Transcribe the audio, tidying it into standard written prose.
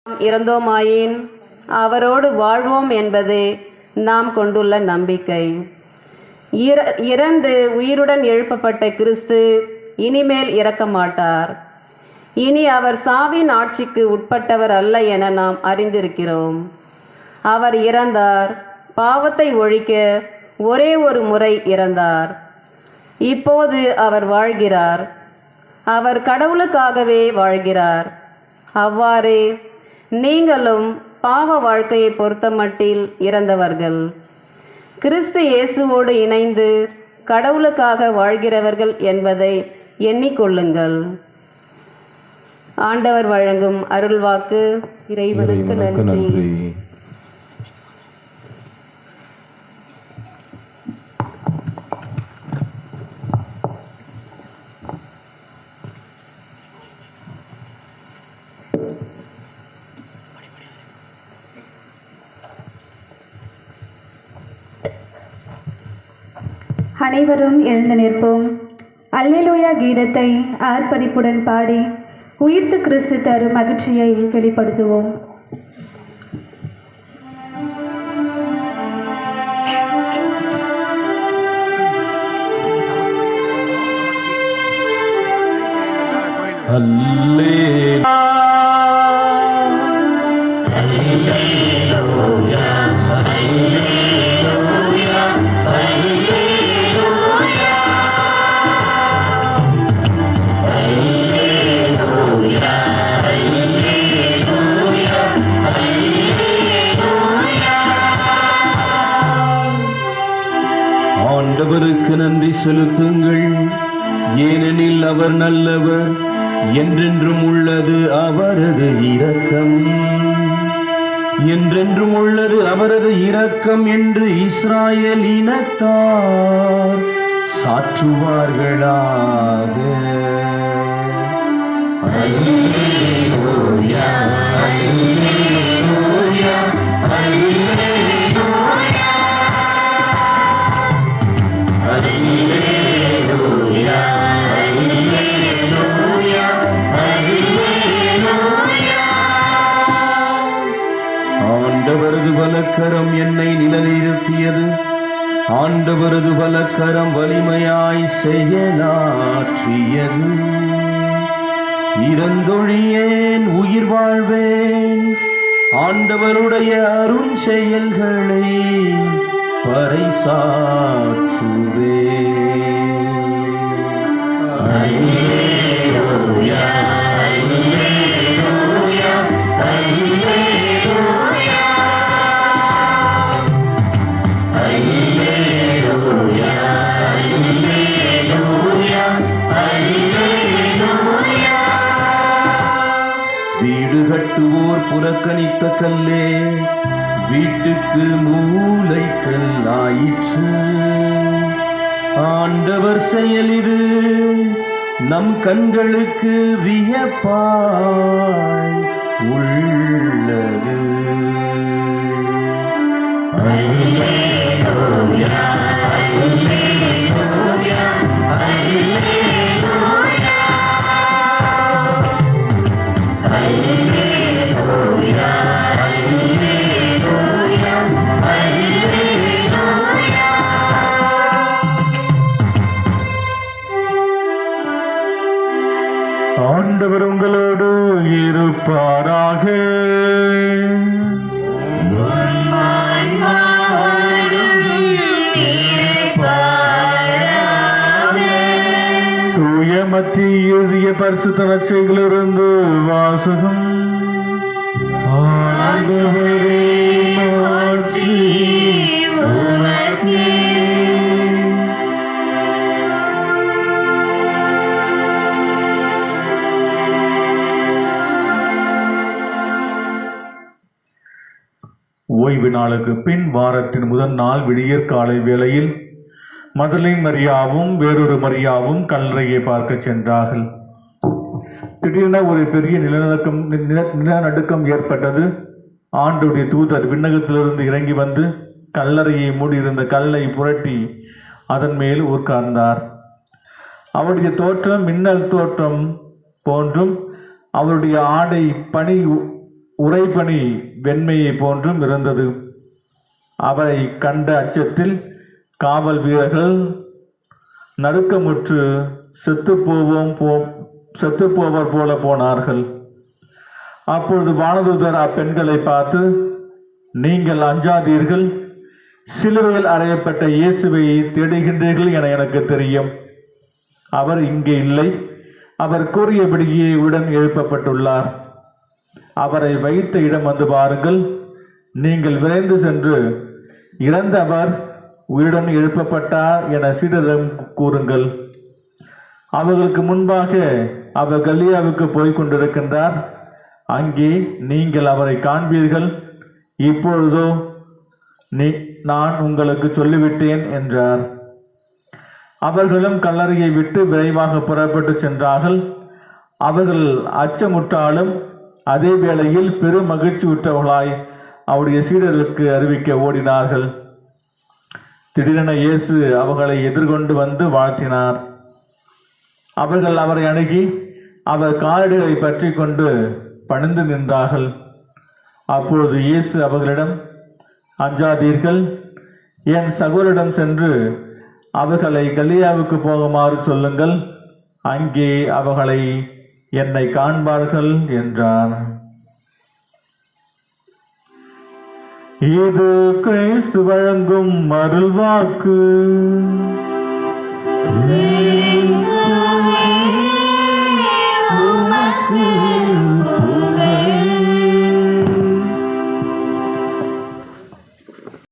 இறந்தோமாயின் அவரோடு வாழ்வோம் என்பது நாம் கொண்டுள்ள நம்பிக்கை. இறந்து உயிருடன் எழுப்பப்பட்ட கிறிஸ்து இனிமேல் இறக்க மாட்டார். இனி அவர் சாவின் ஆட்சிக்கு உட்பட்டவர் அல்ல என நாம் அறிந்திருக்கிறோம். அவர் இறந்தார், பாவத்தை ஒழிக்க ஒரே ஒரு முறை இறந்தார். இப்போது அவர் வாழ்கிறார். அவர் கடவுளுக்காகவே வாழ்கிறார். அவ்வாறே நீங்களும் பாவ வாழ்க்கையை பொறுத்தமட்டில் இறந்தவர்கள், கிறிஸ்து இயேசுவோடு இணைந்து கடவுளுக்காக வாழ்கிறவர்கள் என்பதை எண்ணிக்கொள்ளுங்கள். ஆண்டவர் வழங்கும் அருள்வாக்கு. இறைவனுக்கு நன்றி. அனைவரும் எழுந்து நிற்போம். அல்லேலூயா கீதத்தை ஆர்ப்பரிப்புடன் பாடி உயிர்த்த கிறிஸ்து தரும் மகிழ்ச்சியை வெளிப்படுத்துவோம். ஆண்டவருக்கு நன்றி செலுத்துங்கள், ஏனெனில் அவர் நல்லவர், என்றென்றும் உள்ளது அவரது இரக்கம். என்றென்றும் உள்ளது அவரது இரக்கம் என்று இஸ்ராயேல் இனத்தார் சாற்றுவார்களாக. அல்லேலூயா, அல்லேலூயா, அல்லேலூயா. ஆண்டவரது வலக்கரம் என்னை நிலைநிறுத்தியது, ஆண்டவரது வலக்கரம் வலிமையாய் செயலாற்றியது. இறந்தொழியேன் உயிர் வாழ்வேன், ஆண்டவருடைய அருள் செயல்களை பறைசாற்றுவேன். அல்லேலூயா, அல்லேலூயா, அல்லேலூயா, அல்லேலூயா, அல்லேலூயா, அல்லேலூயா. வீடு கட்டுவோர் புறக்கணித்த கல்லே வீட்டுக்கு மூலைக்கல் ஆயிற்று. ஆண்டவர் செயலிது நம் கண்களுக்கு வியப்பாய் உள்ளது. அல்லேலூயா, அல்லேலூயா, அல்லேலூயா, அல்லேலூயா, அல்லேலூயா, அல்லேலூயா. ஆண்டவர் உங்களோடு இருப்பாராக. தூய மத்திய எழுதிய பரிசுத்த நற்செய்தியிலிருந்து வாசகம். ஆண்டவரே மாட்சி உமக்கே. ஓய்வு நாளுக்கு பின் வாரத்தின் முதல் நாள் விடியற் காலை வேளையில் மதலைன் மரியாவும் வேறொரு மரியாவும் கல்லறையை பார்க்க சென்றார்கள். திடீரென ஒரு பெரிய நிலநடுக்கம் ஏற்பட்டது. ஆண்டுடைய தூதர் விண்ணகத்திலிருந்து இறங்கி வந்து கல்லறையை மூடியிருந்த கல்லை புரட்டி அதன் மேல் உட்கார்ந்தார். அவருடைய தோற்றம் மின்னல் தோற்றம் போன்றும் அவருடைய ஆடை பனி உறைபனி வெண்மையை போன்றும் இருந்தது. அவரை கண்ட அச்சத்தில் காவல் வீரர்கள் நடுக்கமுற்று செத்துப்போவர் போல போனார்கள். அப்பொழுது வானதூதர் அப்பெண்களை பார்த்து, நீங்கள் அஞ்சாதீர்கள், சிலுவையில் அறையப்பட்ட இயேசுவை தேடுகின்றீர்கள் என எனக்கு தெரியும். அவர் இங்கே இல்லை, அவர் கூறியபடியே உடன் எழுப்பப்பட்டுள்ளார். அவரை வைத்த இடம் வந்து பாருங்கள். நீங்கள் விரைந்து சென்று இறந்த அவர் உயிருடன் எழுப்பப்பட்டார் என சீடரிடம் கூறுங்கள். அவர்களுக்கு முன்பாக அவர் கலியாவுக்கு போய்க் கொண்டிருக்கின்றார். அங்கே நீங்கள் அவரை காண்பீர்கள். இப்பொழுதோ நான் உங்களுக்கு சொல்லிவிட்டேன் என்றார். அவர்களும் கல்லறையை விட்டு விரைவாக புறப்பட்டு சென்றார்கள். அவர்கள் அச்சமுற்றாலும் அதே வேளையில் பெரும் மகிழ்ச்சி உற்றவர்களாய் அவருடைய சீடர்களுக்கு அறிவிக்க ஓடினார்கள். திடீரென இயேசு அவர்களை எதிர்கொண்டு வந்து வாழ்த்தினார். அவர்கள் அவரை அணுகி அவர் காலடிகளை பற்றி கொண்டு பணிந்து நின்றார்கள். அப்பொழுது இயேசு அவர்களிடம், அஞ்சாதீர்கள், என் சகோதரிடம் சென்று அவர்களை கலியாவுக்கு போகுமாறு சொல்லுங்கள். அங்கே அவர்களை என்னை காண்பார்கள் என்றார். இது கிறிஸ்து வழங்கும் அருள்வாக்கு.